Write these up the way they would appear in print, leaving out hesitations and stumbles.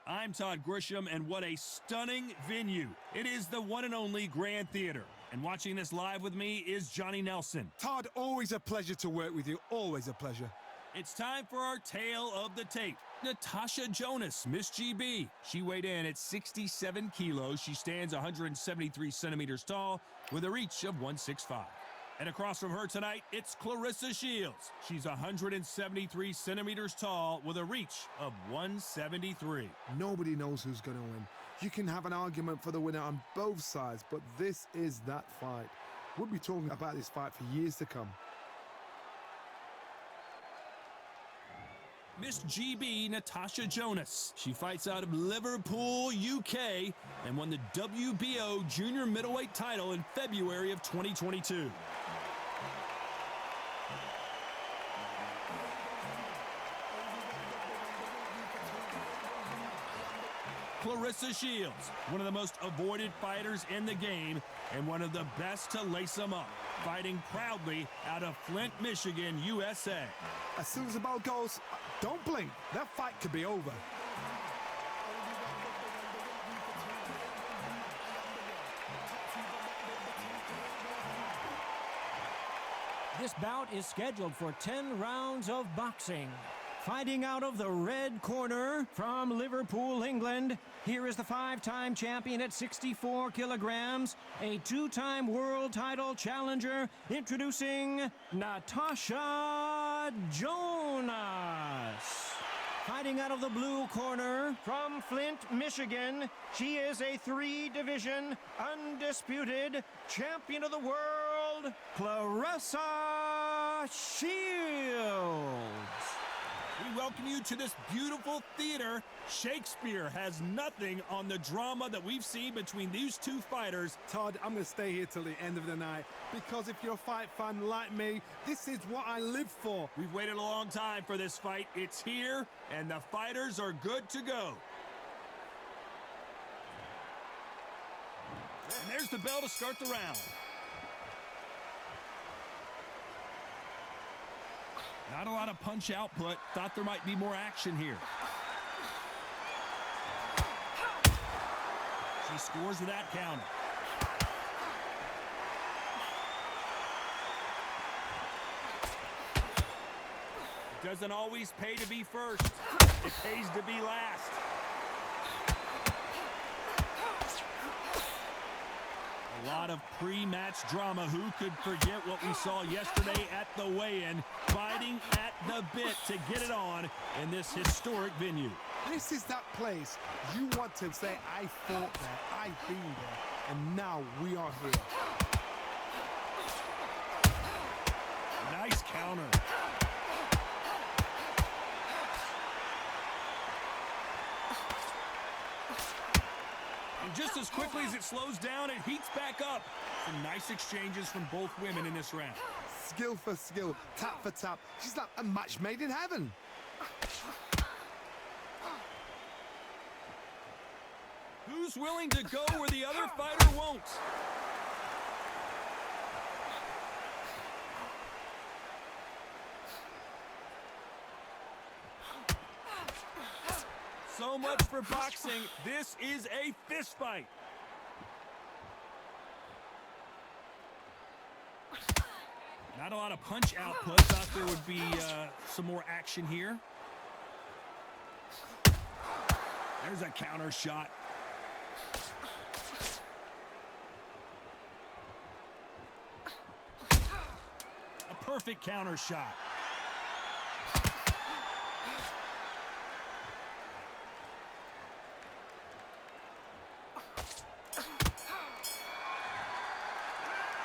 I'm Todd Grisham, and what a stunning venue. It is the one and only Grand Theater. And watching this live with me is Johnny Nelson. Todd, always a pleasure to work with you. Always a pleasure. It's time for our tale of the tape. Natasha Jonas, Miss GB. She weighed in at 67 kilos. She stands 173 centimeters tall with a reach of 165. And across from her tonight, it's Claressa Shields. She's 173 centimeters tall with a reach of 173. Nobody knows who's going to win. You can have an argument for the winner on both sides, but this is that fight. We'll be talking about this fight for years to come. Miss GB, Natasha Jonas. She fights out of Liverpool, UK, and won the WBO junior middleweight title in February of 2022. Claressa Shields, one of the most avoided fighters in the game and one of the best to lace them up, fighting proudly out of Flint, Michigan, USA. As soon as the ball goes, don't blink. That fight could be over. This bout is scheduled for 10 rounds of boxing. Fighting out of the red corner from Liverpool, England, here is the 5-time champion at 64 kilograms, a 2-time world title challenger, introducing Natasha Jonas. Fighting out of the blue corner from Flint, Michigan, she is a 3-division, undisputed champion of the world, Claressa Shields. We welcome you to this beautiful theater. Shakespeare has nothing on the drama that we've seen between these two fighters. Todd, I'm going to stay here till the end of the night because if you're a fight fan like me, this is what I live for. We've waited a long time for this fight. It's here, and the fighters are good to go. And there's the bell to start the round. Not a lot of punch output. Thought there might be more action here. She scores with that counter. It doesn't always pay to be first. It pays to be last. A lot of pre-match drama. Who could forget what we saw yesterday at the weigh-in, fighting at the bit to get it on in this historic venue. This is that place you want to say, I fought there, I've been there, and now we are here. Nice counter. And just as quickly as it slows down, it heats back up. Some nice exchanges from both women in this round. Skill for skill, tap for tap. She's like a match made in heaven. Who's willing to go where the other fighter won't? So much for boxing. This is a fist fight. Not a lot of punch output. Thought there would be some more action here. There's a counter shot. A perfect counter shot.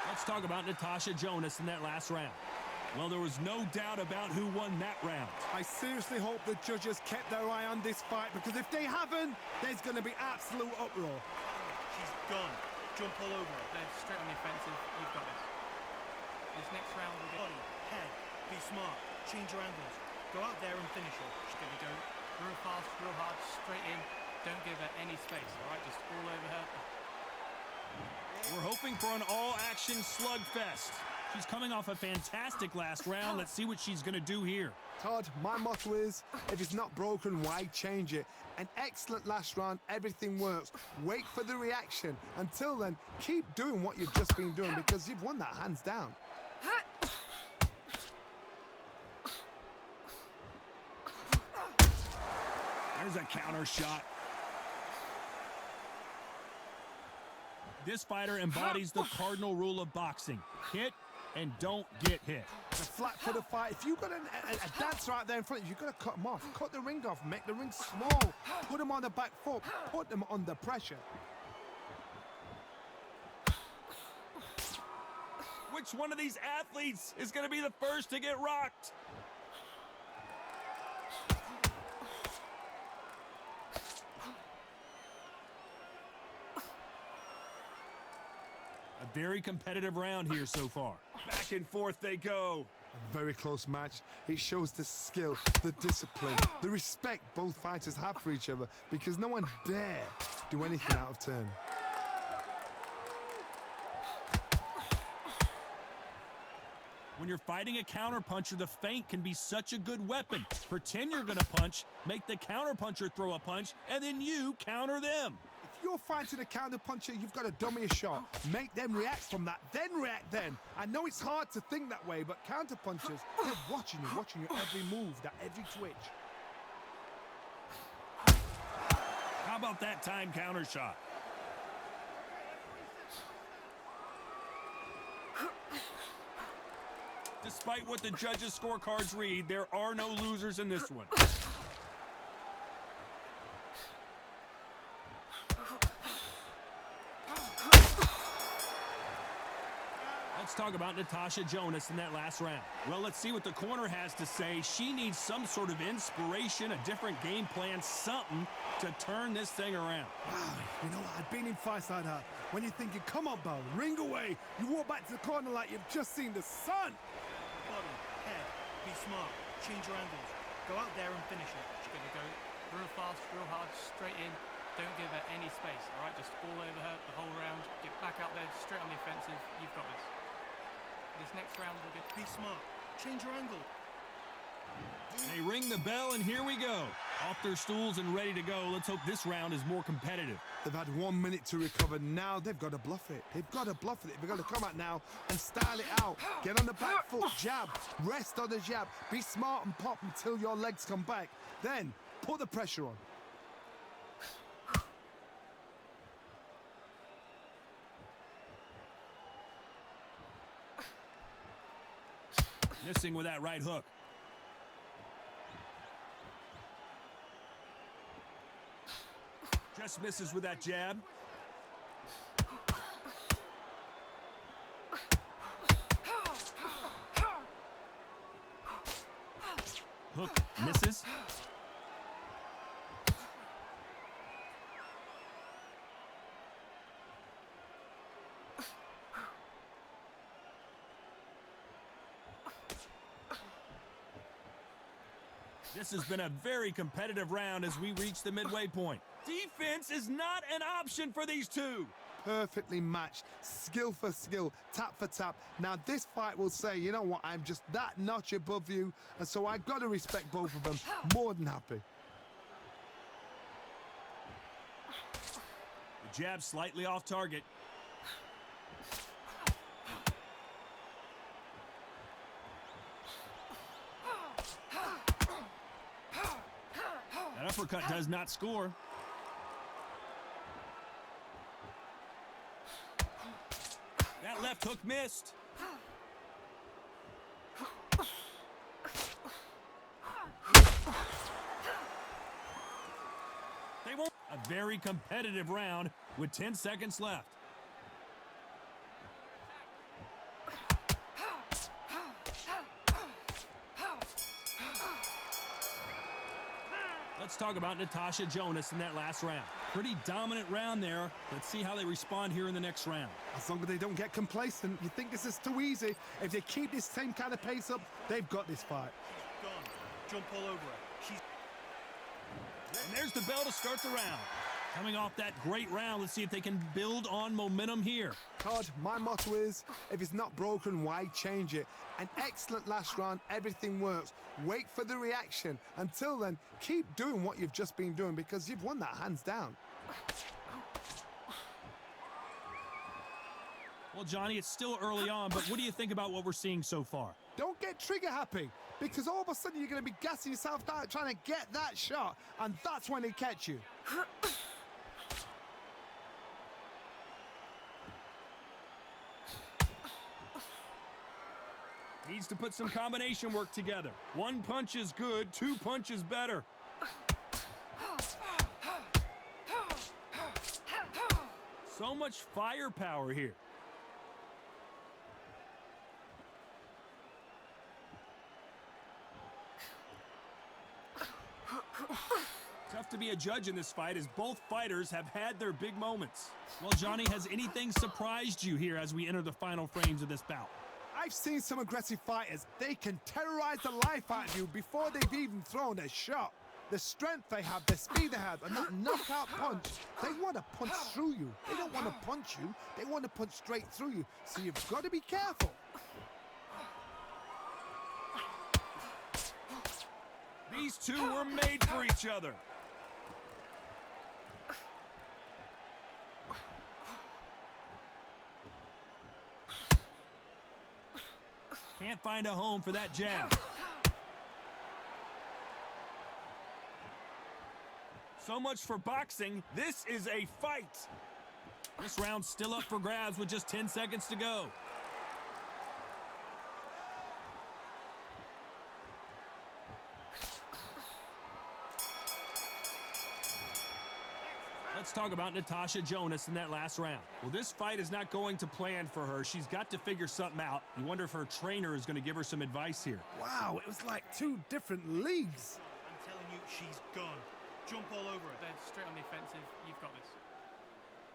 Let's talk about Natasha Jonas in that last round. Well, there was no doubt about who won that round. I seriously hope the judges kept their eye on this fight because if they haven't, there's going to be absolute uproar. She's gone. Jump all over her. They're straight on the offensive. You've got this. This next round will get body, head, be smart, change your angles. Go out there and finish her. She's going to go real fast, real hard, straight in. Don't give her any space, all right? Just all over her. We're hoping for an all-action slugfest. She's coming off a fantastic last round. Let's see what she's going to do here. Todd, my motto is, if it's not broken, why change it? An excellent last round, everything works. Wait for the reaction. Until then, keep doing what you've just been doing because you've won that hands down. There's a counter shot. This fighter embodies the cardinal rule of boxing. Hit and don't get hit. A flat-footed fight. If you've got a dancer out there in front of you, you've got to cut them off. Cut the ring off. Make the ring small. Put them on the back foot. Put them under pressure. Which one of these athletes is going to be the first to get rocked? A very competitive round here so far. Back and forth they go. A very close match. It shows the skill, the discipline, the respect both fighters have for each other because no one dare do anything out of turn. When you're fighting a counterpuncher, the feint can be such a good weapon. Pretend you're going to punch, make the counterpuncher throw a punch, and then you counter them. If you're fighting a counterpuncher, you've got to dummy a shot. Make them react from that, then react then. I know it's hard to think that way, but counterpunchers, they're watching you every move, that every twitch. How about that time counter shot? Despite what the judges' scorecards read, there are no losers in this one. Let's talk about Natasha Jonas in that last round. Well, let's see what the corner has to say. She needs some sort of inspiration, a different game plan, something to turn this thing around. Wow, you know what? I've been in fights like that. When you're thinking, come on, Bo, ring away. You walk back to the corner like you've just seen the sun. Body, head, be smart, change your angles. Go out there and finish it. She's going to go real fast, real hard, straight in. Don't give her any space, all right? Just all over her the whole round. Get back out there, straight on the offensive. You've got this. This next round will get be smart. Change your angle. They ring the bell, and here we go. Off their stools and ready to go. Let's hope this round is more competitive. They've had 1 minute to recover. Now they've got to bluff it. They've got to bluff it. They've got to come out now and style it out. Get on the back foot, jab. Rest on the jab. Be smart and pop until your legs come back. Then put the pressure on. Missing with that right hook. Just misses with that jab. Hook misses. This has been a very competitive round as we reach the midway point. Defense is not an option for these two. Perfectly matched, skill for skill, tap for tap. Now this fight will say, you know what, I'm just that notch above you, and so I've got to respect both of them. More than happy. The jab slightly off target. That uppercut does not score. That left hook missed. They won't. A very competitive round with 10 seconds left. Let's talk about Natasha Jonas in that last round. Pretty dominant round there. Let's see how they respond here in the next round. As long as they don't get complacent, you think this is too easy. If they keep this same kind of pace up, they've got this fight. Gone. Jump all over her. She's... And there's the bell to start the round. Coming off that great round, let's see if they can build on momentum here. Todd, my motto is, if it's not broken, why change it? An excellent last round, everything works. Wait for the reaction. Until then, keep doing what you've just been doing because you've won that hands down. Well, Johnny, it's still early on, but what do you think about what we're seeing so far? Don't get trigger happy because all of a sudden you're going to be gassing yourself out trying to get that shot, and that's when they catch you. Needs to put some combination work together. One punch is good, two punches better. So much firepower here. Tough to be a judge in this fight as both fighters have had their big moments. Well, Johnny, has anything surprised you here as we enter the final frames of this bout? I've seen some aggressive fighters. They can terrorize the life out of you before they've even thrown a shot. The strength they have, the speed they have, and that knockout punch, they want to punch through you. They don't want to punch you. They want to punch straight through you. So you've got to be careful. These two were made for each other. Can't find a home for that jab. So much for boxing. This is a fight. This round's still up for grabs with just 10 seconds to go. Let's talk about Natasha Jonas in that last round. Well, this fight is not going to plan for her. She's got to figure something out. You wonder if her trainer is going to give her some advice here. Wow, it was like two different leagues. I'm telling you, she's gone. Jump all over her. They're straight on the offensive. You've got this.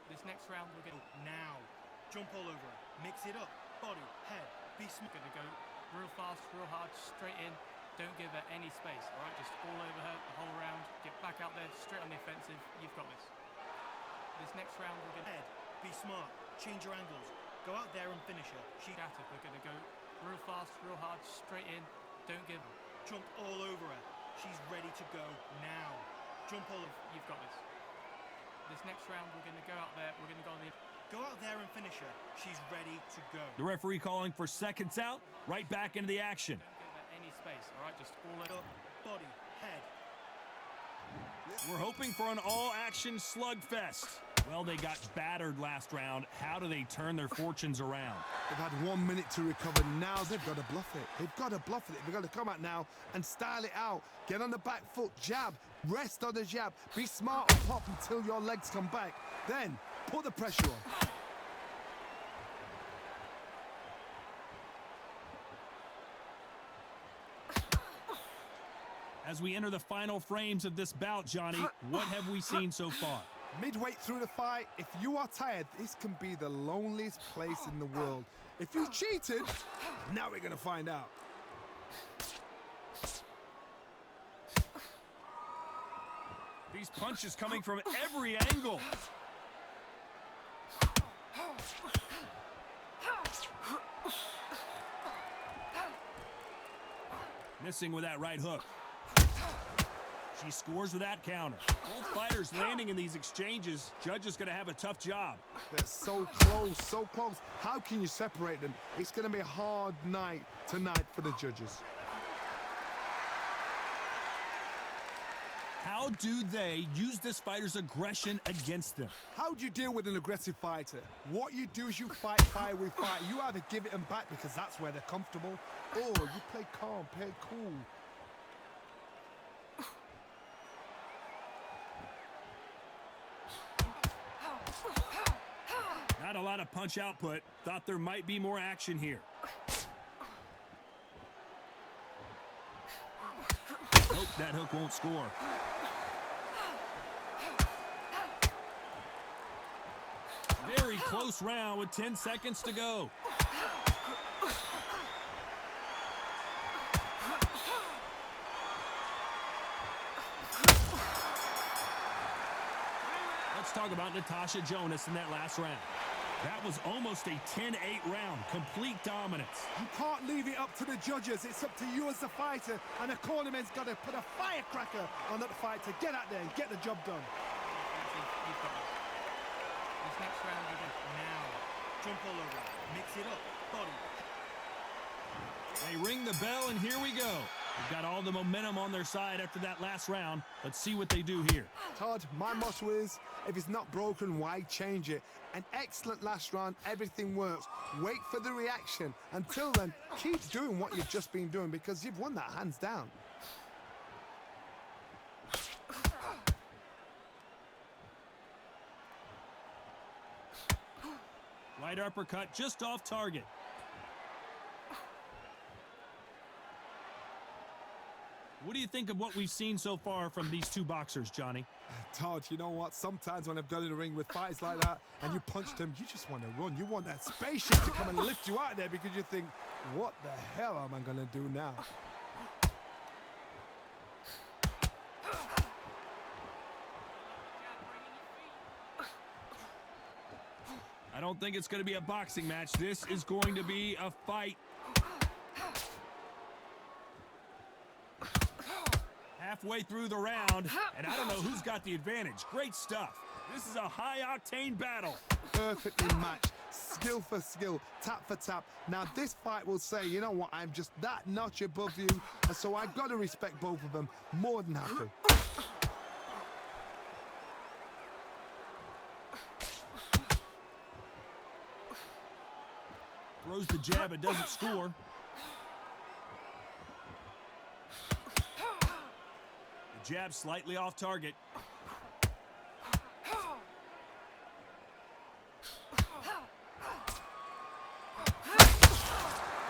This next round we're going now. Jump all over her. Mix it up. Body, head, be smart. Gonna go real fast, real hard, straight in. Don't give her any space, all right? Just all over her the whole round. Get back out there, straight on the offensive. You've got this. This next round we're gonna head, be smart, change your angles. Go out there and finish her. She's at it. We're gonna go real fast, real hard, straight in. Don't give her. Jump all over her. She's ready to go now. Jump all over. You've got this. This next round we're gonna go out there. We're gonna go on the. Go out there and finish her. She's ready to go. The referee calling for seconds out. Right back into the action. Don't give her any space, all right? Just all up, body, head. We're hoping for an all-action slugfest. Well, they got battered last round. How do they turn their fortunes around? They've had 1 minute to recover. Now they've got to bluff it. They've got to bluff it. They've got to come out now and style it out. Get on the back foot, jab, rest on the jab. Be smart and pop until your legs come back. Then put the pressure on. As we enter the final frames of this bout, Johnny, what have we seen so far? Midway through the fight, if you are tired, this can be the loneliest place in the world. If you cheated, now we're going to find out. These punches coming from every angle. Missing with that right hook. She scores with that counter. Both fighters landing in these exchanges. Judge is going to have a tough job. They're so close, so close. How can you separate them? It's going to be a hard night tonight for the judges. How do they use this fighter's aggression against them? How do you deal with an aggressive fighter? What you do is you fight fire with fire. You either give it them back because that's where they're comfortable, or you play calm, play cool. Not a lot of punch output. Thought there might be more action here. Nope, that hook won't score. Very close round with 10 seconds to go. Let's talk about Natasha Jonas in that last round. That was almost a 10-8 round, complete dominance. You can't leave it up to the judges. It's up to you as the fighter, and the cornerman's got to put a firecracker on that fight to get out there and get the job done. You've got this. This next round we go now. Jump all over. Mix it up. Body. They ring the bell, and here we go. They've got all the momentum on their side after that last round. Let's see what they do here. Todd, my motto is, if it's not broken, why change it? An excellent last round, everything works. Wait for the reaction. Until then, keep doing what you've just been doing because you've won that hands down. Right uppercut just off target. What do you think of what we've seen so far from these two boxers, Johnny? Todd, you know what? Sometimes when I've got in the ring with fights like that and you punch them, you just want to run. You want that spaceship to come and lift you out of there because you think, what the hell am I going to do now? I don't think it's going to be a boxing match. This is going to be a fight. Halfway through the round, and I don't know who's got the advantage. Great stuff. This is a high-octane battle. Perfectly matched, skill for skill, tap for tap. Now this fight will say, you know what, I'm just that notch above you, and so I've got to respect both of them more than happy. Throws the jab, it doesn't score. The jab slightly off target.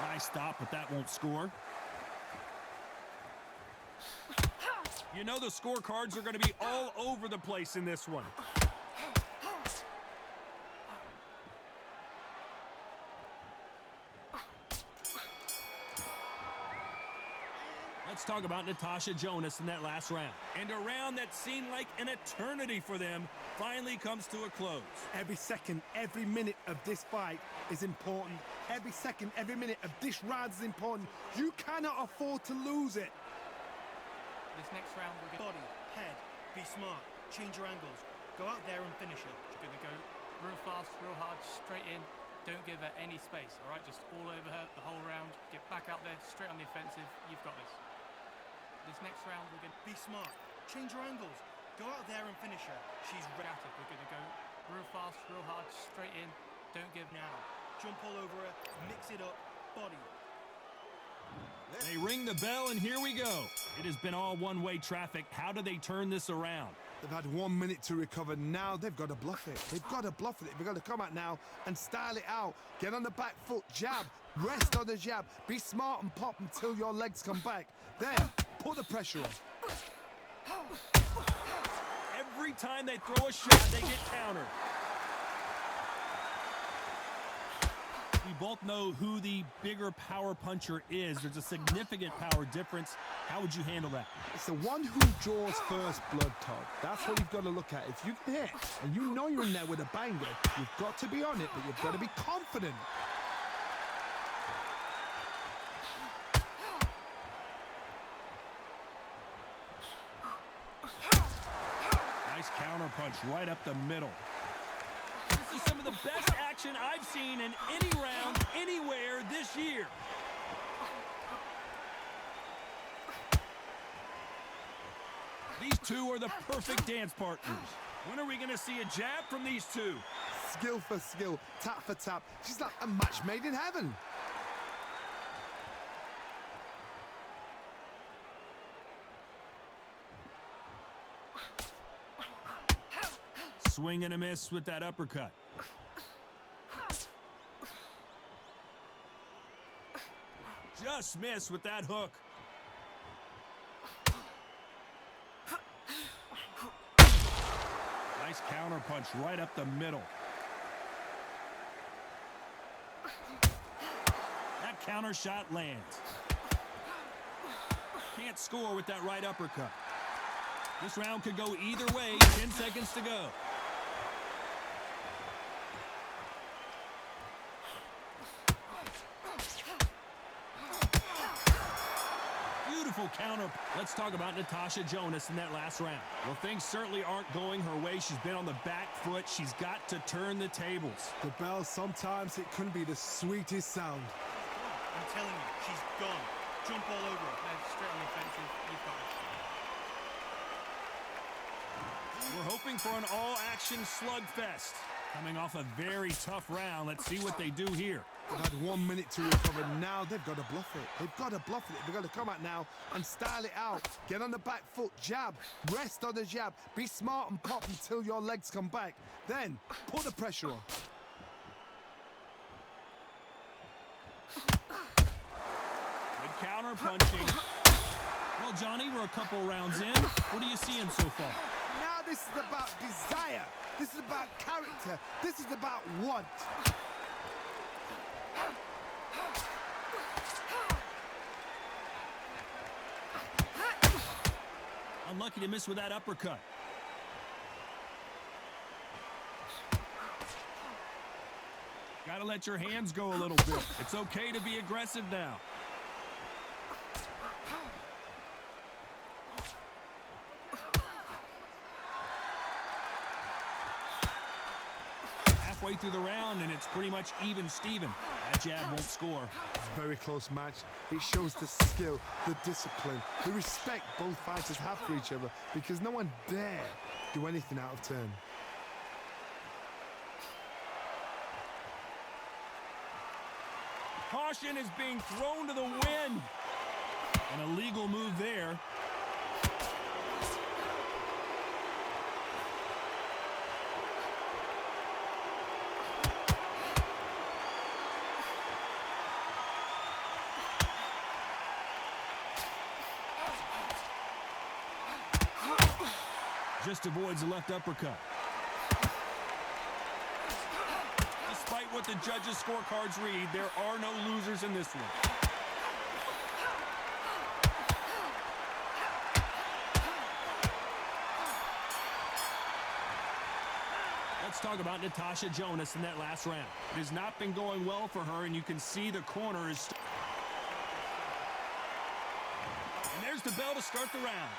Nice stop, but that won't score. You know the scorecards are going to be all over the place in this one. Let's talk about Natasha Jonas in that last round. And a round that seemed like an eternity for them finally comes to a close. Every second, every minute of this fight is important. Every second, every minute of this round is important. You cannot afford to lose it. This next round we're going body, head, be smart, change your angles, go out there and finish it. You're going to go real fast, real hard, straight in. Don't give her any space, all right? Just all over her the whole round. Get back out there, straight on the offensive. You've got this. This next round we're going to be smart, change your angles, go out there and finish her. She's reactive. We're going to go real fast, real hard, straight in. Don't give now. Jump all over her, mix it up, body. They ring the bell, and here we go. It has been all one-way traffic. How do they turn this around? They've had 1 minute to recover. Now they've got to bluff it. They've got to bluff it. They've got to come out now and style it out. Get on the back foot, jab, rest on the jab. Be smart and pop until your legs come back. There, put the pressure on. Every time they throw a shot, they get countered. We both know who the bigger power puncher is. There's a significant power difference. How would you handle that? It's the one who draws first blood, Todd. That's what you've got to look at. If you can hit, and you know you're in there with a banger, you've got to be on it, but you've got to be confident. Nice counter punch right up the middle. This is some of the best action I've seen in any round, anywhere this year. These two are the perfect dance partners. When are we going to see a jab from these two? Skill for skill, tap for tap. She's like a match made in heaven. Swing and a miss with that uppercut. Just miss with that hook. Nice counter punch right up the middle. That counter shot lands. Can't score with that right uppercut. This round could go either way. 10 seconds to go. counter. Let's talk about Natasha Jonas in that last round. Well, things certainly aren't going her way. She's been on the back foot. She's got to turn the tables. The bell, sometimes it can be the sweetest sound. I'm telling you, she's gone. Jump all over her. No, straight on the offensive. You've got it. We're hoping for an all-action slugfest. Coming off a very tough round. Let's see what they do here. They've had 1 minute to recover. Now they've got to bluff it. They've got to bluff it. They've got to come out now and style it out. Get on the back foot, jab, rest on the jab. Be smart and pop until your legs come back. Then put the pressure on. Good counter punching. Well, Johnny, we're a couple rounds in. What are you seeing so far? Now this is about desire. This is about character. This is about want. Unlucky to miss with that uppercut. Gotta let your hands go a little bit. It's okay to be aggressive now. Halfway through the round, and it's pretty much even Steven. That jab won't score. It's a very close match. It shows the skill, the discipline, the respect both fighters have for each other, because no one dare do anything out of turn. Caution is being thrown to the wind. An illegal move there. Just avoids the left uppercut. Despite what the judges' scorecards read, there are no losers in this one. Let's talk about Natasha Jonas in that last round. It has not been going well for her, and you can see the corner is... And there's the bell to start the round.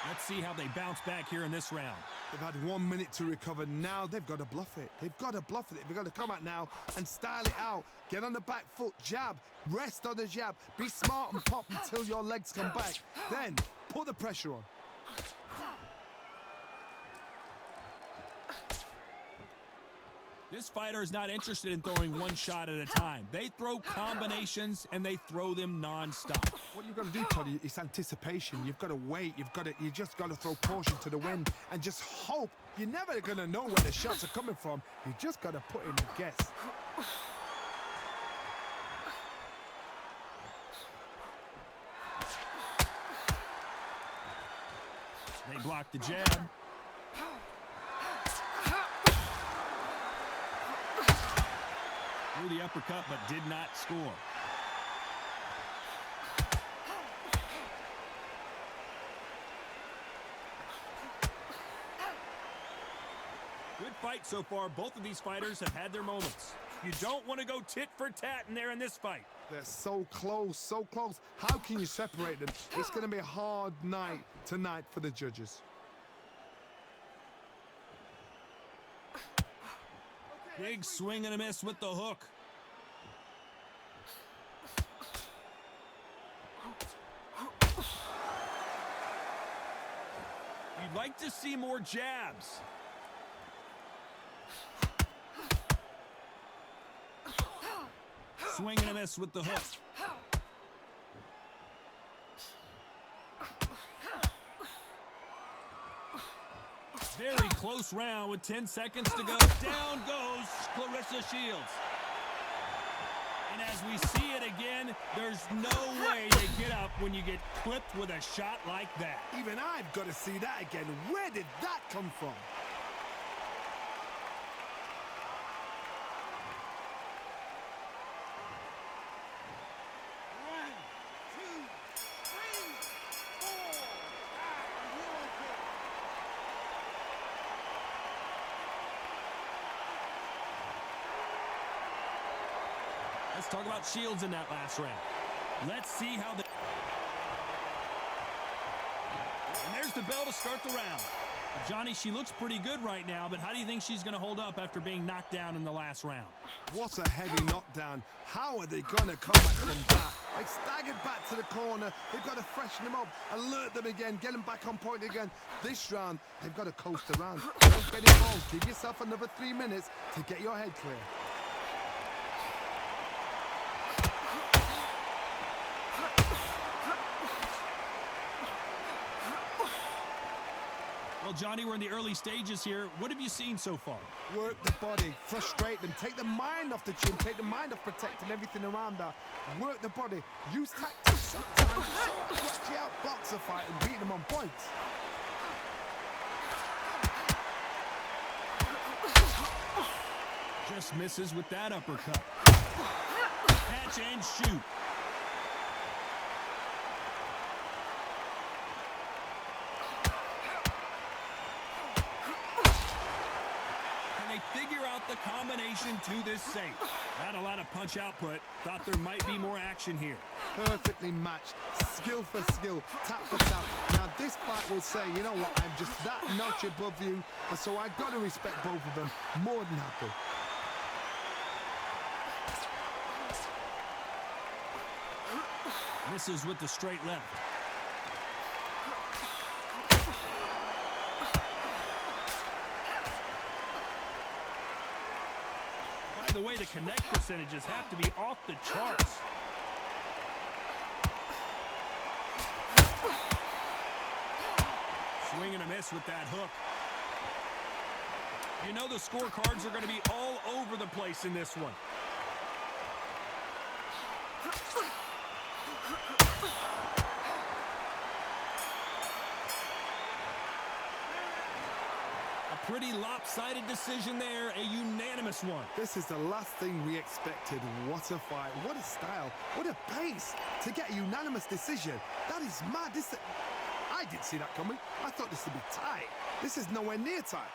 Let's see how they bounce back here in this round. They've had 1 minute to recover. Now they've got to bluff it. They've got to bluff it. They've got to come out now and style it out. Get on the back foot, jab, rest on the jab. Be smart and pop until your legs come back. Then put the pressure on. This fighter is not interested in throwing one shot at a time. They throw combinations, and they throw them non-stop. What you've got to do, Toddy, is anticipation. You've got to wait. You just got to throw caution to the wind and just hope. You're never going to know where the shots are coming from. You just got to put in a guess. They block the jab. Threw the uppercut, but did not score. Good fight so far. Both of these fighters have had their moments. You don't want to go tit for tat in there in this fight. They're so close, so close. How can you separate them? It's going to be a hard night tonight for the judges. Big swing and a miss with the hook. You'd like to see more jabs. Swing and a miss with the hook. Very close round with 10 seconds to go. Down goes Claressa Shields. And as we see it again, there's no way to get up when you get clipped with a shot like that. Even I've got to see that again. Where did that come from? Let's talk about Shields in that last round. Let's see how the... the bell to start the round. Johnny, she looks pretty good right now, but how do you think she's going to hold up after being knocked down in the last round? What a heavy knockdown. How are they going to come back from that? They staggered back to the corner. They've got to freshen them up, alert them again, get them back on point again. This round, they've got to coast around. Don't get involved. Give yourself another 3 minutes to get your head clear. Well, Johnny, we're in the early stages here. What have you seen so far? Work the body, frustrate them, take the mind off the chin, take the mind off protecting everything around that. Work the body, use tactics sometimes. Watch out, boxer fight and beat them on points. Just misses with that uppercut. Catch and shoot. Figure out the combination to this safe. Not a lot of punch output. Thought there might be more action here. Perfectly matched, skill for skill, tap for tap. Now this fight will say, you know what, I'm just that notch above you, and so I've got to respect both of them. More than happy. Misses with the straight left. The way the connect percentages have to be off the charts. Swing and a miss with that hook. You know the scorecards are going to be all over the place in this one. Pretty lopsided decision there, a unanimous one. This is the last thing we expected. What a fight, what a style, what a pace to get a unanimous decision. That is mad. I didn't see that coming. I thought this would be tight. This is nowhere near tight.